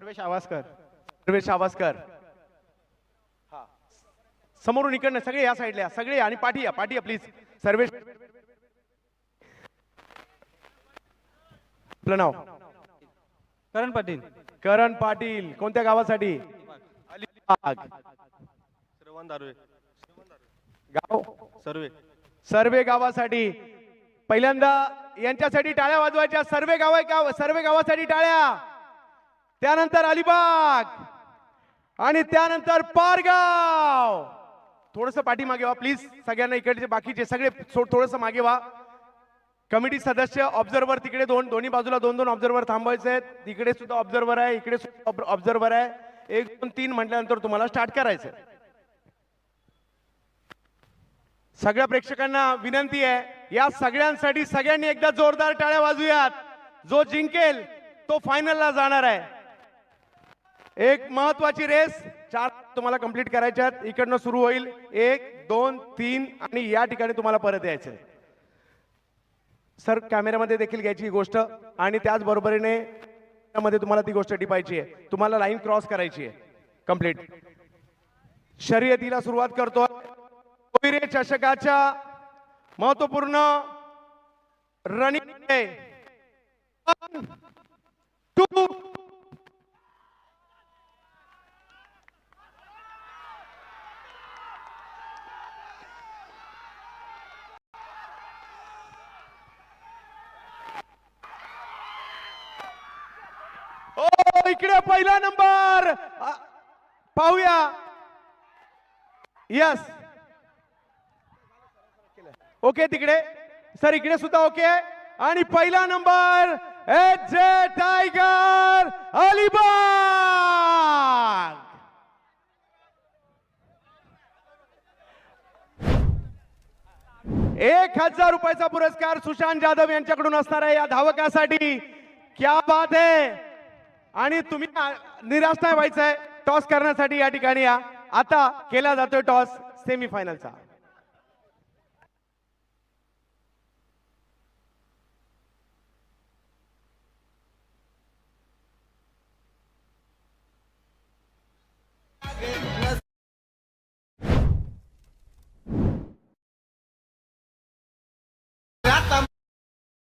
सर्वेश आवासकर. सर्वेश आवासकर. हा समोरून इकडनं सगळे या साईडला सगळे आणि पाठी या प्लीज. सर्वेश आपलं नाव करण पाटील. करण पाटील कोणत्या गावासाठी? अलिबाग. श्रवण दारुवे. गाव सर्वे. सर्वे गावासाठी. पहिल्यांदा यांच्यासाठी टाळ्या वाजवायच्या. सर्वे गावासाठी टाळ्या. त्यानंतर अलिबाग आणि त्यानंतर पारगाव. थोडस पाठीमागे व्हा प्लीज. सगळ्यांना इकडचे बाकीचे सगळे थोडस मागे व्हा. कमिटी सदस्य ऑब्झर्वर तिकडे दोन्ही बाजूला दोन ऑब्झर्वर थांबवायचे आहेत. तिकडे सुद्धा ऑब्झर्वर आहे, इकडे सुद्धा ऑब्झर्वर आहे. 1 2 3 म्हटल्यानंतर तुम्हाला स्टार्ट करायचं. सगळ्या प्रेक्षकांना विनंती आहे या सगळ्यांसाठी सगळ्यांनी एकदा जोरदार टाळ्या वाजूयात. जो जिंकेल तो फायनलला जाणार आहे. एक महत्वाची रेस 4 तुम्हाला कंप्लीट करायच्यात. इकडनं सुरू होईल 1 2 3 आणि या ठिकाणी तुम्हाला परत यायचंय. सर कॅमेऱ्यामध्ये देखील घ्यायची ही गोष्ट आणि त्याच बरोबरीने मध्ये तुम्हाला ती गोष्ट टिपायची आहे. तुम्हाला लाईन क्रॉस करायची आहे कंप्लीट. शर्यतीला सुरुवात करतो. कोहिरे चषकाच्या महत्वपूर्ण रनिंग 1 2 इकडे पहिला नंबर पाहूया. यस ओके तिकडे सर इकडे सुद्धा ओके. आणि पहिला नंबर जे टायगर अलिबाग. 1000 रुपयाचा पुरस्कार सुशांत जाधव यांच्याकडून असणार आहे या धावकासाठी. क्या बात है. आणि तुम्ही निराश नाही व्हायचंय. टॉस करण्यासाठी या ठिकाणी या. आता केला जातोय टॉस सेमीफायनलचा.